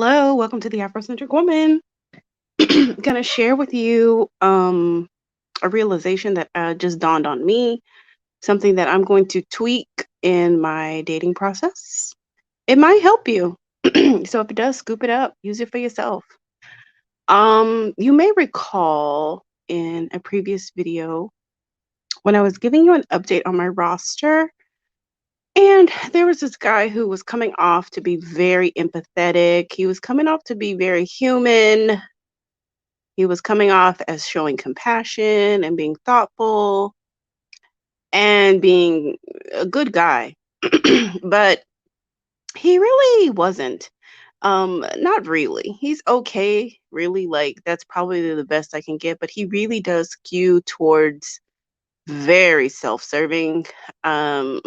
Hello, welcome to the Afrocentric Woman. Gonna share with you a realization that just dawned on me, something that I'm going to tweak in my dating process. It might help you. So if it does, scoop it up, use it for yourself. You may recall in a previous video when I was giving you an update on my roster, and there was this guy who was coming off to be very empathetic. He was coming off to be very human. He was coming off as showing compassion and being thoughtful and being a good guy. But he really wasn't. Not really. He's okay, really, like that's probably the best I can get, but he really does skew towards very self-serving, um,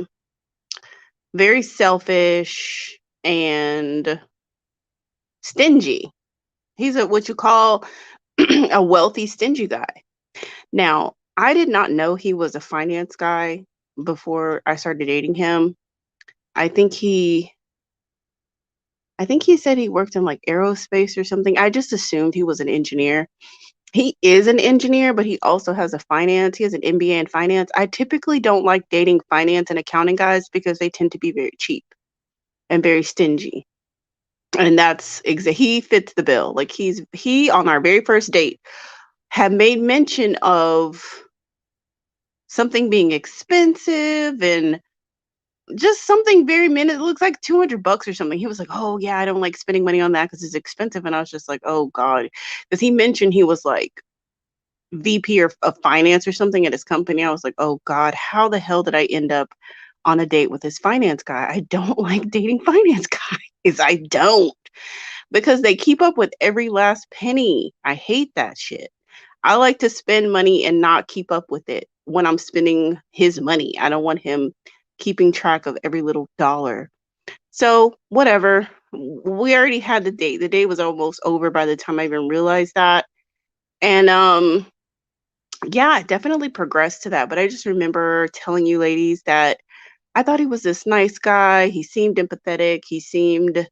very selfish and stingy. He's a what you call a wealthy, stingy guy. Now, I did not know he was a finance guy before I started dating him. I think he I think he said he worked in like aerospace or something. I just assumed he was an engineer. He is an engineer, but he also has a finance. He has an MBA in finance. I typically don't like dating finance and accounting guys because they tend to be very cheap and very stingy. And he fits the bill. Like he on our very first date had made mention of something being expensive and just something very minute. It looks like $200 or something. He was like, "Oh yeah, I don't like spending money on that because it's expensive." And I was just like, "Oh God," because he mentioned he was like VP of finance or something at his company. I was like, "Oh God, how the hell did I end up on a date with this finance guy?" I don't like dating finance guys. I don't because they keep up with every last penny. I hate that shit. I like to spend money and not keep up with it when I'm spending his money. I don't want him keeping track of every little dollar. So, whatever. We already had the date. The date was almost over by the time I even realized that. And yeah, it definitely progressed to that. But I just remember telling you ladies that I thought he was this nice guy. He seemed empathetic. He seemed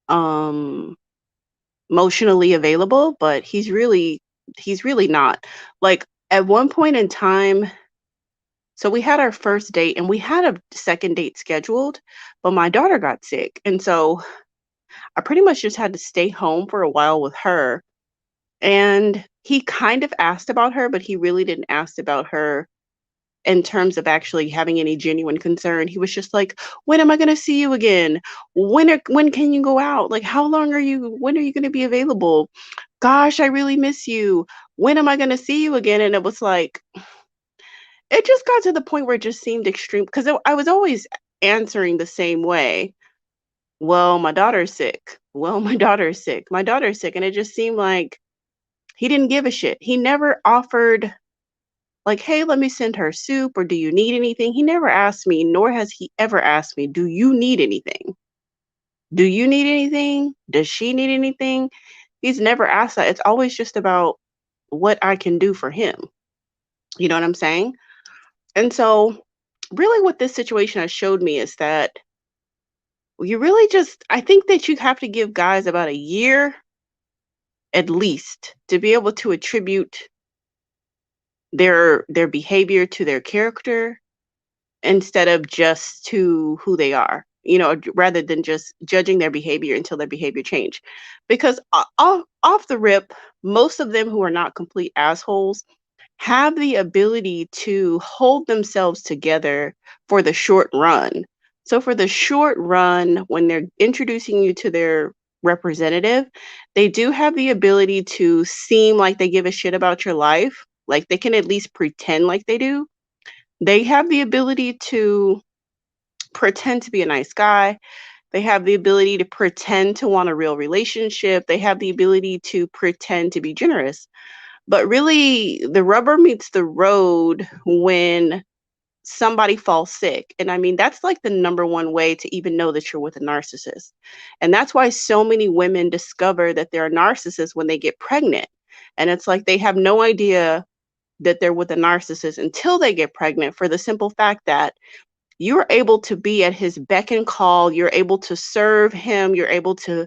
um emotionally available, but he's really not. Like at one point in time, so we had our first date and we had a second date scheduled, but my daughter got sick. And so I pretty much just had to stay home for a while with her. And he kind of asked about her, but he really didn't ask about her in terms of actually having any genuine concern. He was just like, "When am I going to see you again? When can you go out? Like how long are you when are you going to be available? Gosh, I really miss you. When am I going to see you again?" And it was like it just got to the point where it just seemed extreme because I was always answering the same way. Well, my daughter's sick. Well, my daughter's sick. My daughter's sick. And it just seemed like he didn't give a shit. He never offered, like, hey, let me send her soup or do you need anything? He never asked me, nor has he ever asked me, do you need anything? Do you need anything? Does she need anything? He's never asked that. It's always just about what I can do for him. You know what I'm saying? And so, really, what this situation has showed me is that you really just, I think that you have to give guys about a year at least to be able to attribute their behavior to their character instead of just to who they are, rather than just judging their behavior until their behavior change. Because off the rip, most of them who are not complete assholes have the ability to hold themselves together for the short run. So for the short run, when they're introducing you to their representative, they do have the ability to seem like they give a shit about your life. Like they can at least pretend like they do. They have the ability to pretend to be a nice guy. They have the ability to pretend to want a real relationship. They have the ability to pretend to be generous. But really, the rubber meets the road when somebody falls sick. And I mean, that's like the number one way to even know that you're with a narcissist. And that's why so many women discover that they're a narcissist when they get pregnant. And it's like they have no idea that they're with a narcissist until they get pregnant for the simple fact that you're able to be at his beck and call. You're able to serve him. You're able to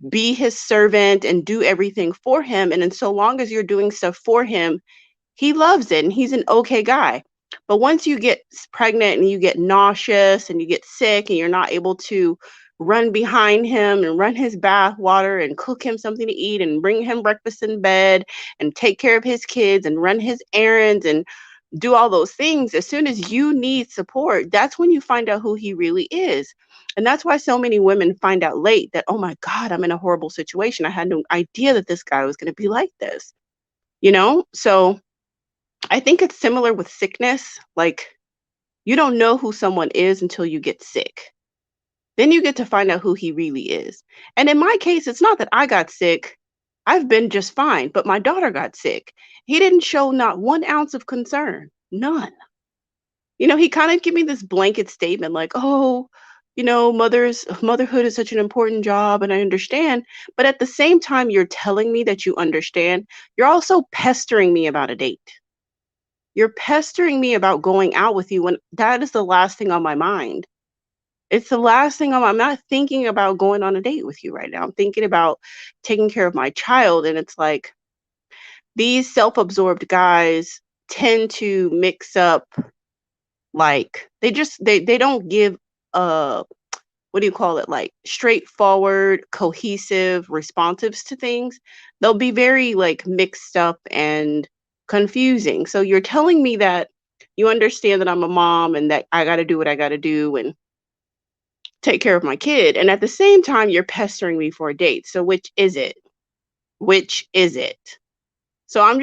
be his servant and do everything for him. And then so long as you're doing stuff for him, he loves it and he's an okay guy. But once you get pregnant and you get nauseous and you get sick and you're not able to run behind him and run his bath water and cook him something to eat and bring him breakfast in bed and take care of his kids and run his errands and do all those things, as soon as you need support, that's when you find out who he really is. And that's why so many women find out late that, oh my God, I'm in a horrible situation. I had no idea that this guy was going to be like this, you know? So I think it's similar with sickness. Like, you don't know who someone is until you get sick. Then you get to find out who he really is. And in my case, it's not that I got sick. I've been just fine, but my daughter got sick. He didn't show not 1 ounce of concern, none. He kind of give me this blanket statement like, "Oh, motherhood is such an important job and I understand." But at the same time you're telling me that you understand, you're also pestering me about a date. You're pestering me about going out with you when that is the last thing on my mind. It's the last thing I'm not thinking about going on a date with you right now. I'm thinking about taking care of my child, and it's like these self-absorbed guys tend to mix up, like they don't give what do you call it, like straightforward, cohesive responsives to things. They'll be very like mixed up and confusing. So you're telling me that you understand that I'm a mom and that I got to do what I got to do and take care of my kid, and at the same time you're pestering me for a date. So which is it? Which is it? So I'm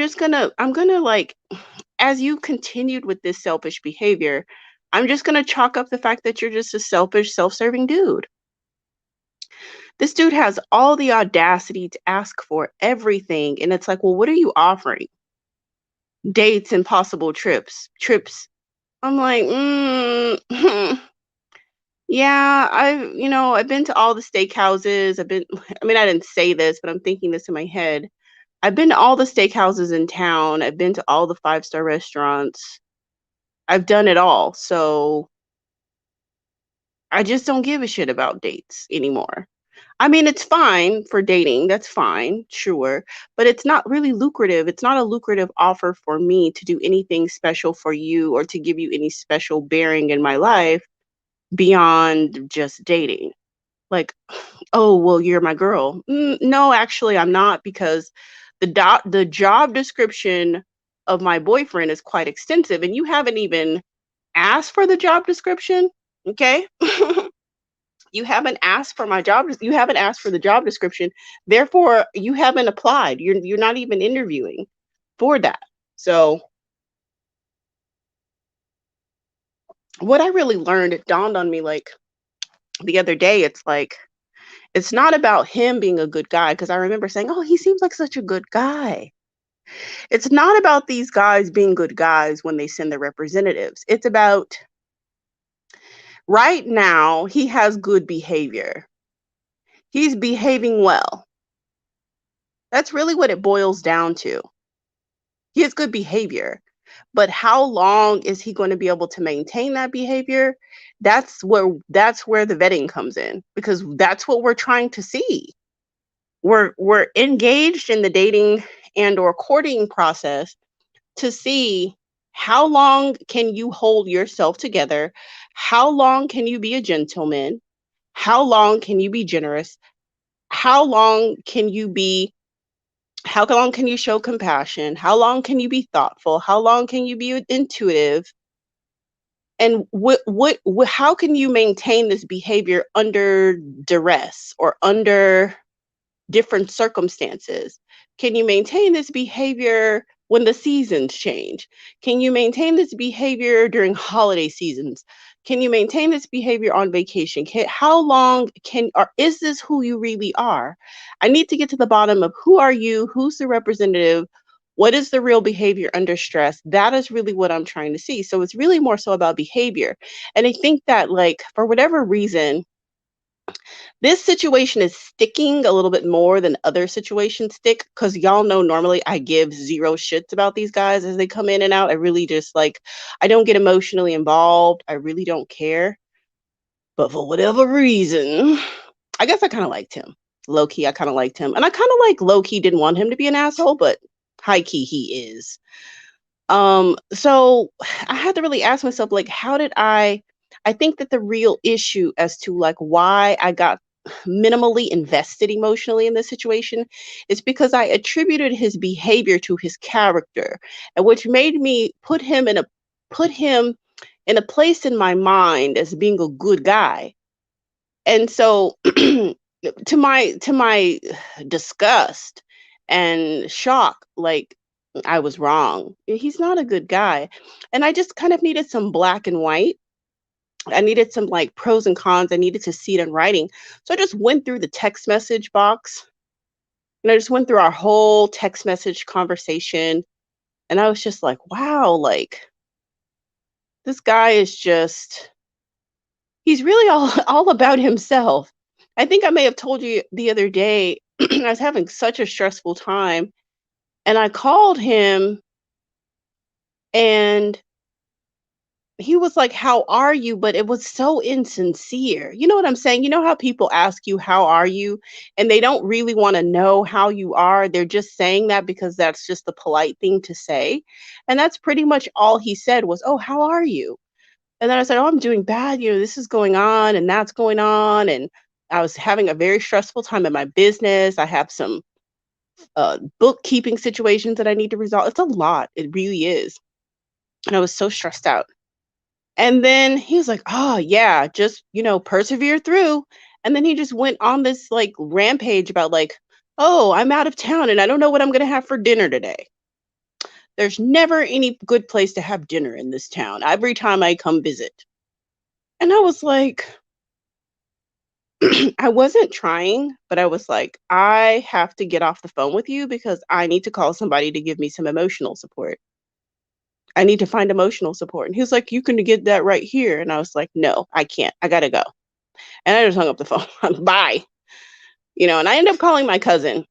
gonna like, as you continued with this selfish behavior, I'm just gonna chalk up the fact that you're just a selfish, self-serving dude. This dude has all the audacity to ask for everything, and it's like, well, what are you offering? Dates and possible trips. Trips. I'm like, yeah, I've been to all the steakhouses. I've been, I mean, I didn't say this, but I'm thinking this in my head. I've been to all the steakhouses in town. I've been to all the five-star restaurants. I've done it all. So I just don't give a shit about dates anymore. I mean, it's fine for dating. That's fine, sure. But it's not really lucrative. It's not a lucrative offer for me to do anything special for you or to give you any special bearing in my life beyond just dating. Like, oh, well, you're my girl. No, actually, I'm not, because the job description of my boyfriend is quite extensive, and you haven't even asked for the job description. Okay. You haven't asked for my job. You haven't asked for the job description. Therefore, you haven't applied. You're not even interviewing for that. So what I really learned, it dawned on me like the other day, it's like it's not about him being a good guy, because I remember saying, "Oh, he seems like such a good guy." It's not about these guys being good guys when they send their representatives. It's about right now he has good behavior. He's behaving well. That's really what it boils down to. He has good behavior. But how long is he going to be able to maintain that behavior? That's where the vetting comes in, because that's what we're trying to see. We're engaged in the dating and or courting process to see how long can you hold yourself together? How long can you be a gentleman? How long can you be generous? How long can you be how long can you show compassion? How long can you be thoughtful? How long can you be intuitive? And how can you maintain this behavior under duress or under different circumstances? Can you maintain this behavior when the seasons change? Can you maintain this behavior during holiday seasons? Can you maintain this behavior on vacation? How long can, or is this who you really are? I need to get to the bottom of who are you? Who's the representative? What is the real behavior under stress? That is really what I'm trying to see. So it's really more so about behavior. And I think that, like, for whatever reason, This situation is sticking a little bit more than other situations stick because y'all know normally I give zero shits about these guys as they come in and out. I really just like, I don't get emotionally involved. I really don't care. But for whatever reason, I guess I kind of liked him. Low key, I kind of liked him. And I kind of like low key didn't want him to be an asshole, but high key, he is. So I had to really ask myself, like, how did I think that the real issue as to like why I got minimally invested emotionally in this situation is because I attributed his behavior to his character, and which made me put him in a place in my mind as being a good guy. And so to my disgust and shock, like I was wrong. He's not a good guy. And I just kind of needed some black and white. I needed some like pros and cons. I needed to see it in writing. So I just went through the text message box and I just went through our whole text message conversation. And I was just like, wow, like this guy is just, he's really all about himself. I think I may have told you the other day, I was having such a stressful time and I called him and he was like, "How are you?" But it was so insincere. You know what I'm saying? You know how people ask you, "How are you?" and they don't really want to know how you are. They're just saying that because that's just the polite thing to say. And that's pretty much all he said was, "Oh, how are you?" And then I said, "Oh, I'm doing bad. You know, this is going on and that's going on." And I was having a very stressful time in my business. I have some bookkeeping situations that I need to resolve. It's a lot. It really is. And I was so stressed out. And then he was like, "Oh, yeah, just, persevere through." And then he just went on this like rampage about like, "Oh, I'm out of town and I don't know what I'm going to have for dinner today. There's never any good place to have dinner in this town every time I come visit." And I was like, I wasn't trying, but I was like, "I have to get off the phone with you because I need to call somebody to give me some emotional support. I need to find emotional support." And he was like, "You can get that right here." And I was like, "No, I can't. I got to go." And I just hung up the phone. Bye. And I ended up calling my cousin,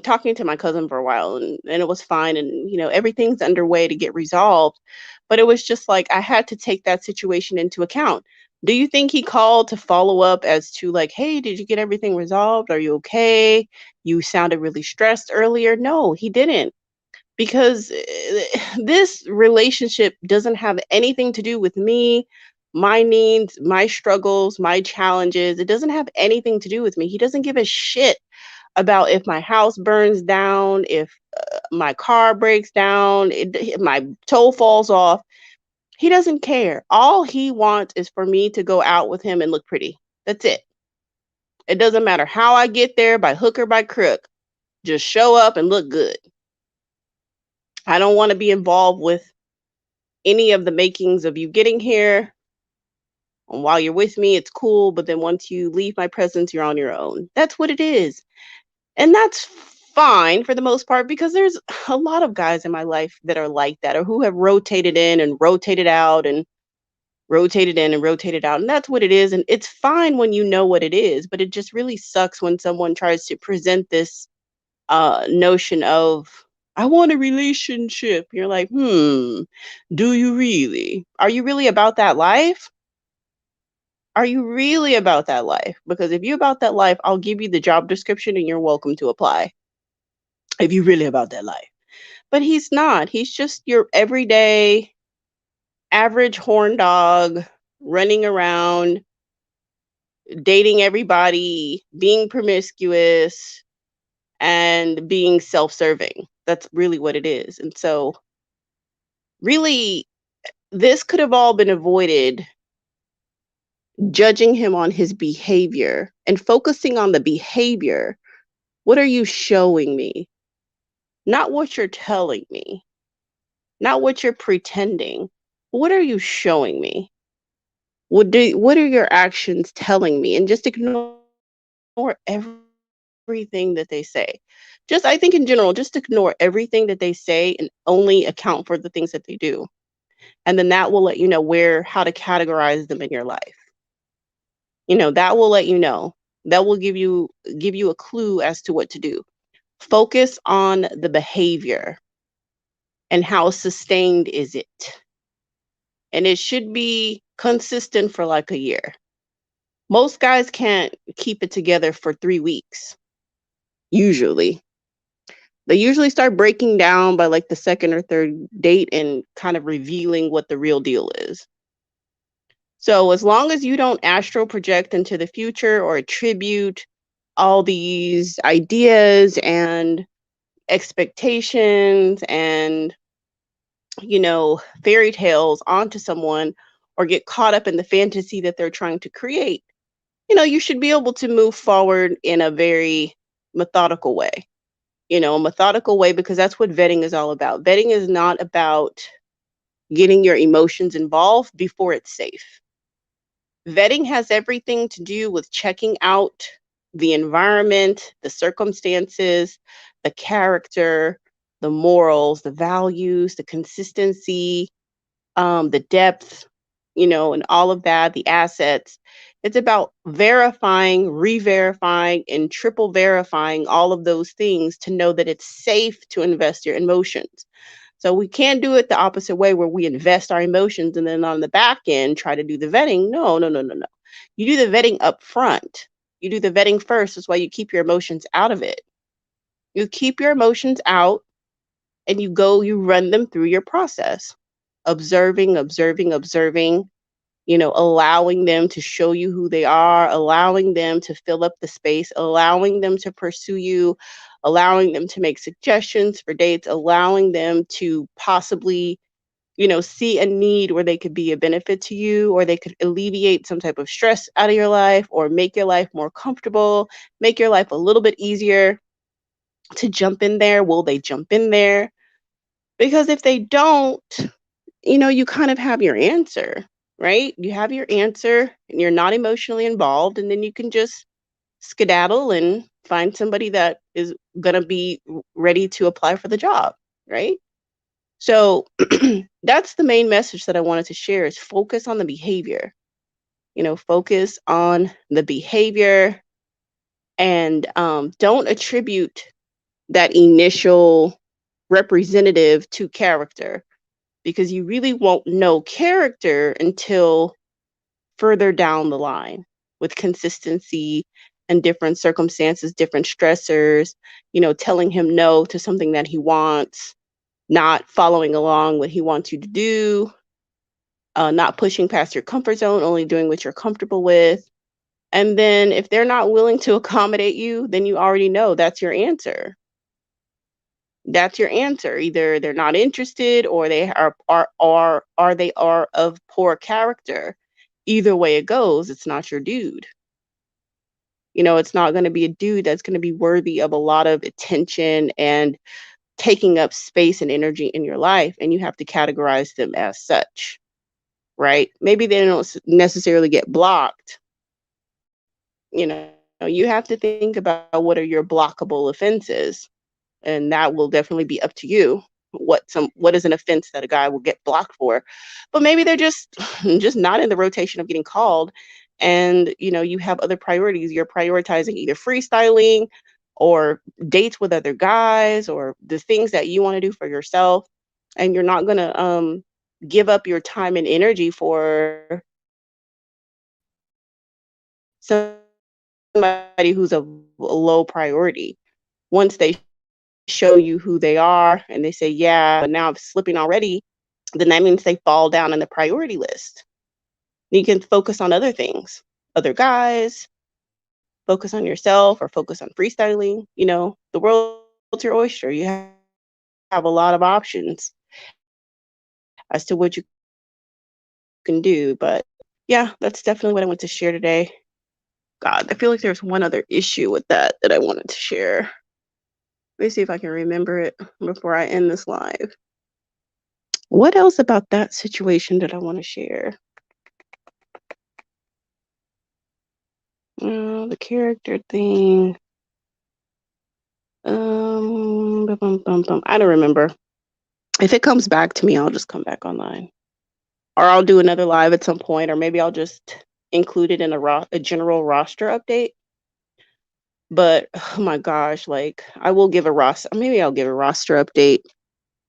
talking to my cousin for a while, and it was fine. And, everything's underway to get resolved. But it was just like I had to take that situation into account. Do you think he called to follow up as to like, "Hey, did you get everything resolved? Are you okay? You sounded really stressed earlier." No, he didn't. Because this relationship doesn't have anything to do with me, my needs, my struggles, my challenges. It doesn't have anything to do with me. He doesn't give a shit about if my house burns down, if my car breaks down, if my toe falls off. He doesn't care. All he wants is for me to go out with him and look pretty. That's it. It doesn't matter how I get there, by hook or by crook. Just show up and look good. I don't want to be involved with any of the makings of you getting here. And while you're with me, it's cool. But then once you leave my presence, you're on your own. That's what it is. And that's fine for the most part because there's a lot of guys in my life that are like that or who have rotated in and rotated out and rotated in and rotated out. And that's what it is. And it's fine when you know what it is. But it just really sucks when someone tries to present this notion of, "I want a relationship." You're like, do you really? Are you really about that life? Are you really about that life? Because if you're about that life, I'll give you the job description and you're welcome to apply if you're really about that life. But he's not. He's just your everyday average horn dog running around, dating everybody, being promiscuous, and being self serving. That's really what it is. And so, really, this could have all been avoided judging him on his behavior and focusing on the behavior. What are you showing me? Not what you're telling me, not what you're pretending. What are you showing me? What are your actions telling me? And just ignore everything that they say. Just I think in general, just ignore everything that they say and only account for the things that they do. And then that will let you know where how to categorize them in your life. That will let you know. That will give you a clue as to what to do. Focus on the behavior and how sustained is it. And it should be consistent for like a year. Most guys can't keep it together for 3 weeks, usually. They usually start breaking down by like the second or third date and kind of revealing what the real deal is. So as long as you don't astral project into the future or attribute all these ideas and expectations and fairy tales onto someone or get caught up in the fantasy that they're trying to create, you should be able to move forward in a very methodical way. A methodical way, because that's what vetting is all about. Vetting is not about getting your emotions involved before it's safe. Vetting has everything to do with checking out the environment, the circumstances, the character, the morals, the values, the consistency, the depth, and all of that, the assets. It's about verifying, re-verifying, and triple verifying all of those things to know that it's safe to invest your emotions. So we can't do it the opposite way where we invest our emotions and then on the back end try to do the vetting. No, no, no, no, no. You do the vetting up front. You do the vetting first. That's why you keep your emotions out of it. You keep your emotions out and you run them through your process. Observing, observing, observing, allowing them to show you who they are, allowing them to fill up the space, allowing them to pursue you, allowing them to make suggestions for dates, allowing them to possibly, see a need where they could be a benefit to you, or they could alleviate some type of stress out of your life, or make your life more comfortable, make your life a little bit easier to jump in there. Will they jump in there? Because if they don't, you kind of have your answer, right? You have your answer and you're not emotionally involved. And then you can just skedaddle and find somebody that is going to be ready to apply for the job, right? So that's the main message that I wanted to share is focus on the behavior, focus on the behavior and don't attribute that initial representative to character because you really won't know character until further down the line with consistency and different circumstances, different stressors, telling him no to something that he wants, not following along what he wants you to do, not pushing past your comfort zone, only doing what you're comfortable with. And then if they're not willing to accommodate you, then you already know that's your answer. That's your answer. Either they're not interested or they are they are of poor character. Either way it goes, it's not your dude. It's not going to be a dude that's going to be worthy of a lot of attention and taking up space and energy in your life, and you have to categorize them as such, right? Maybe they don't necessarily get blocked. You know, you have to think about what are your blockable offenses, and that will definitely be up to you. What is an offense that a guy will get blocked for? But maybe they're just just not in the rotation of getting called, and you have other priorities. You're prioritizing either freestyling or dates with other guys or the things that you want to do for yourself, and you're not gonna give up your time and energy for somebody who's a low priority. Once they show you who they are and they say, yeah, but now I'm slipping already, then that means they fall down in the priority list. You can focus on other things, other guys, focus on yourself or focus on freestyling. The world's your oyster. You have a lot of options as to what you can do. But yeah, that's definitely what I want to share today. God, I feel like there's one other issue with that I wanted to share. Let me see if I can remember it before I end this live. What else about that situation did I want to share? The character thing. I don't remember. If it comes back to me, I'll just come back online. Or I'll do another live at some point, or maybe I'll just included in a general roster update. But oh my gosh, like I will give a roster. Maybe I'll give a roster update.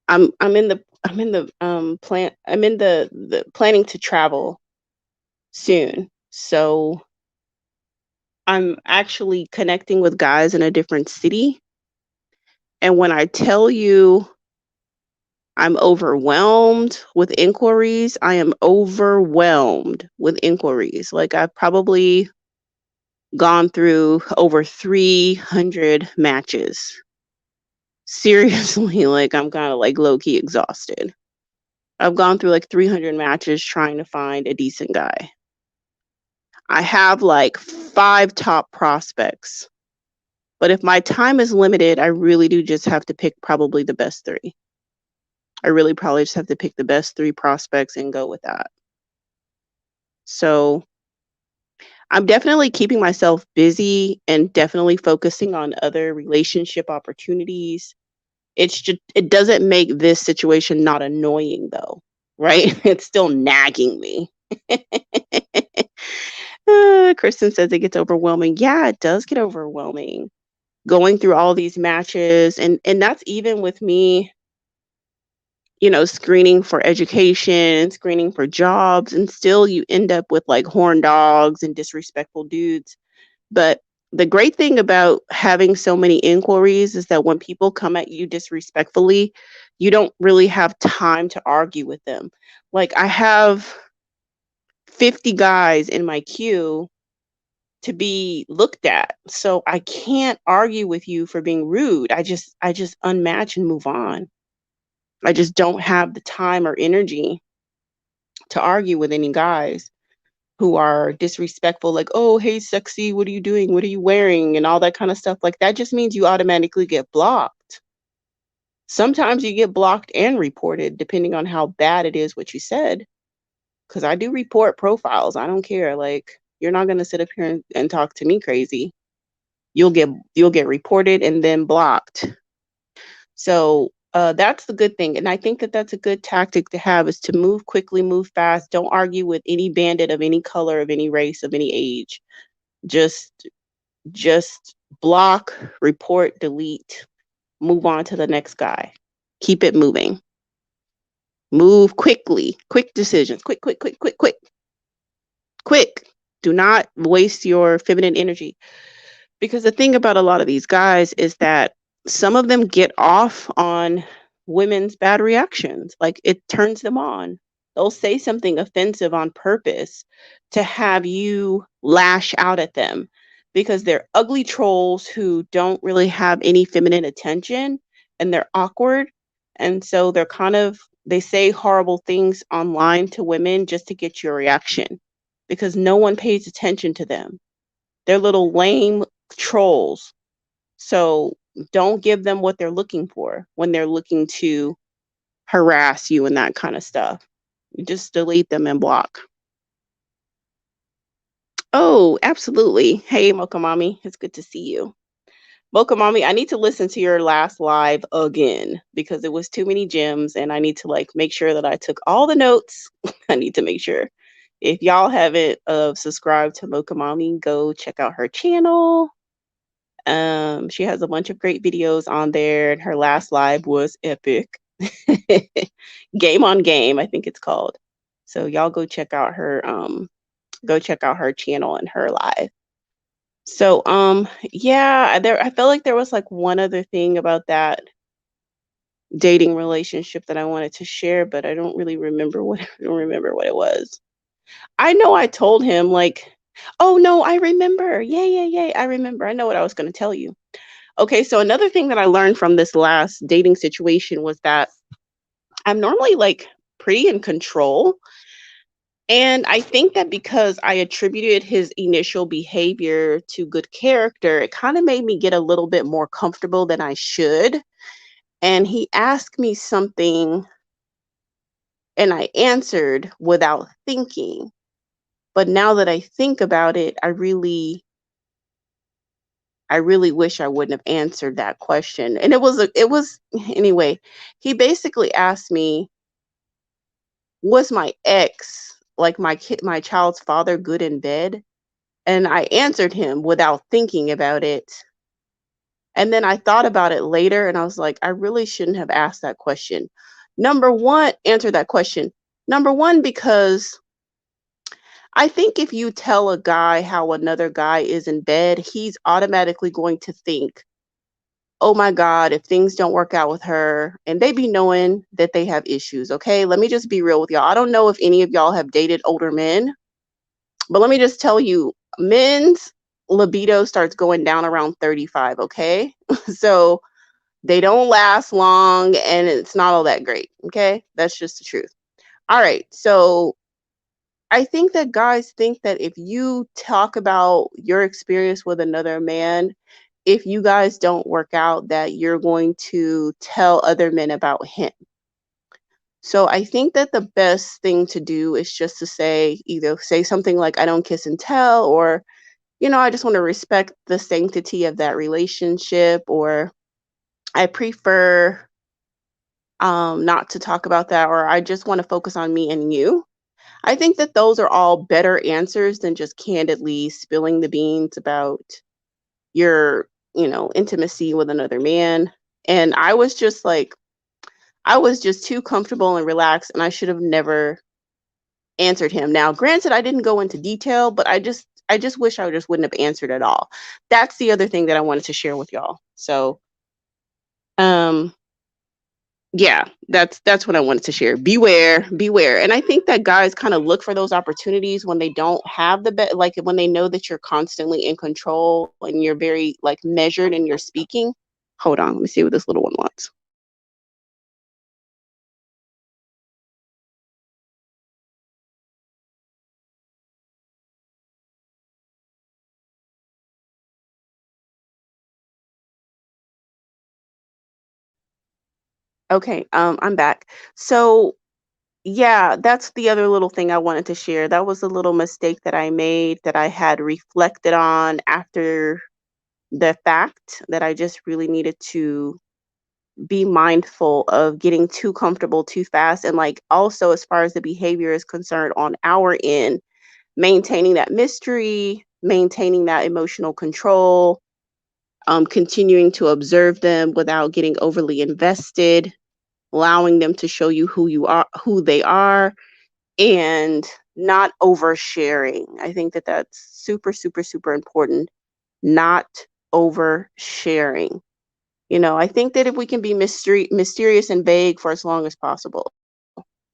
I'm in the planning to travel soon. So I'm actually connecting with guys in a different city. And when I tell you I'm overwhelmed with inquiries, I am overwhelmed with inquiries. Like I've probably gone through over 300 matches. Seriously, like I'm kind of like low key exhausted. I've gone through like 300 matches trying to find a decent guy. I have like 5 top prospects. But if my time is limited, I really do just have to pick probably the best 3. I really probably just have to pick the best 3 prospects and go with that. So I'm definitely keeping myself busy and definitely focusing on other relationship opportunities. It doesn't make this situation not annoying though, right? It's still nagging me. Kristen says it gets overwhelming. Yeah, it does get overwhelming going through all these matches, and that's even with me, screening for education, screening for jobs, and still you end up with like horn dogs and disrespectful dudes. But the great thing about having so many inquiries is that when people come at you disrespectfully, you don't really have time to argue with them. Like I have 50 guys in my queue to be looked at. So I can't argue with you for being rude. I just unmatch and move on. I just don't have the time or energy to argue with any guys who are disrespectful, like, oh, hey, sexy, what are you doing? What are you wearing? And all that kind of stuff. Like, that just means you automatically get blocked. Sometimes you get blocked and reported, depending on how bad it is what you said. Because I do report profiles. I don't care. Like, you're not going to sit up here and talk to me crazy. You'll get reported and then blocked. So that's the good thing. And I think that that's a good tactic to have, is to move quickly, move fast. Don't argue with any bandit of any color, of any race, of any age. Just just block, report, delete, move on to the next guy. Keep it moving. Move quickly. Quick decisions. Quick, quick, quick, quick, quick. Quick. Do not waste your feminine energy. Because the thing about a lot of these guys is that some of them get off on women's bad reactions. Like it turns them on. They'll say something offensive on purpose to have you lash out at them, because they're ugly trolls who don't really have any feminine attention, and they're awkward. And so they say horrible things online to women just to get your reaction, because no one pays attention to them. They're little lame trolls. So don't give them what they're looking for when they're looking to harass you and that kind of stuff. You just delete them and block. Oh, absolutely. Hey, Mocha Mommy. It's good to see you. Mocha Mommy, I need to listen to your last live again because it was too many gems, and I need to like make sure that I took all the notes. I need to make sure. If y'all haven't subscribed to Mocha Mommy, go check out her channel. She has a bunch of great videos on there, and her last live was epic. Game on Game, I think it's called. So y'all go check out her channel and her live. So yeah, I felt like there was like one other thing about that dating relationship that I wanted to share, but I don't really remember what I don't remember what it was. I know I told him like, oh no, I remember. Yeah. I remember. I know what I was going to tell you. Okay, so another thing that I learned from this last dating situation was that I'm normally like pretty in control. And I think that because I attributed his initial behavior to good character, it kind of made me get a little bit more comfortable than I should. And he asked me something and I answered without thinking. But now that I think about it, I really wish I wouldn't have answered that question. And anyway, he basically asked me, was my ex like my child's father good in bed? And I answered him without thinking about it. And then I thought about it later and I was like, I really shouldn't have asked that question. Number one, answer that question. Number one, because I think if you tell a guy how another guy is in bed, he's automatically going to think, oh my God, if things don't work out with her, and they be knowing that they have issues. Okay. Let me just be real with y'all. I don't know if any of y'all have dated older men, but let me just tell you, men's libido starts going down around 35. Okay. So they don't last long and it's not all that great. Okay. That's just the truth. All right. So I think that guys think that if you talk about your experience with another man, if you guys don't work out, that you're going to tell other men about him. So I think that the best thing to do is just to say, either say something like, I don't kiss and tell, or, I just want to respect the sanctity of that relationship, or I prefer not to talk about that, or I just want to focus on me and you. I think that those are all better answers than just candidly spilling the beans about your, intimacy with another man. And I was just too comfortable and relaxed, and I should have never answered him. Now, granted, I didn't go into detail, but I just wish I just wouldn't have answered at all. That's the other thing that I wanted to share with y'all. So, um, yeah, that's what I wanted to share. Beware, beware. And I think that guys kind of look for those opportunities when they don't have like when they know that you're constantly in control and you're very like measured in your speaking. Hold on, let me see what this little one wants. Okay, I'm back. So yeah, that's the other little thing I wanted to share. That was a little mistake that I made that I had reflected on after the fact, that I just really needed to be mindful of getting too comfortable too fast. And like also, as far as the behavior is concerned on our end, maintaining that mystery, maintaining that emotional control, continuing to observe them without getting overly invested, allowing them to show you who they are, and not oversharing. I think that that's super, super, super important. Not oversharing. I think that if we can be mysterious and vague for as long as possible,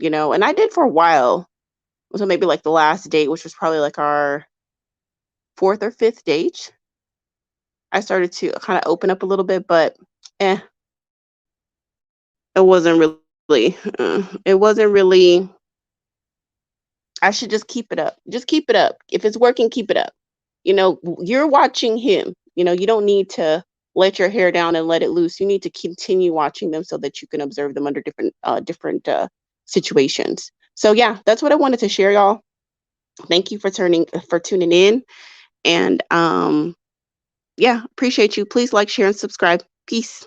and I did for a while. So maybe like the last date, which was probably like our fourth or fifth date, I started to kind of open up a little bit, but eh, it wasn't really, it wasn't really, I should just keep it up. Just keep it up. If it's working, keep it up. You're watching him. You don't need to let your hair down and let it loose. You need to continue watching them so that you can observe them under different situations. So yeah, that's what I wanted to share, y'all. Thank you for tuning in, and yeah, appreciate you. Please like, share, and subscribe. Peace.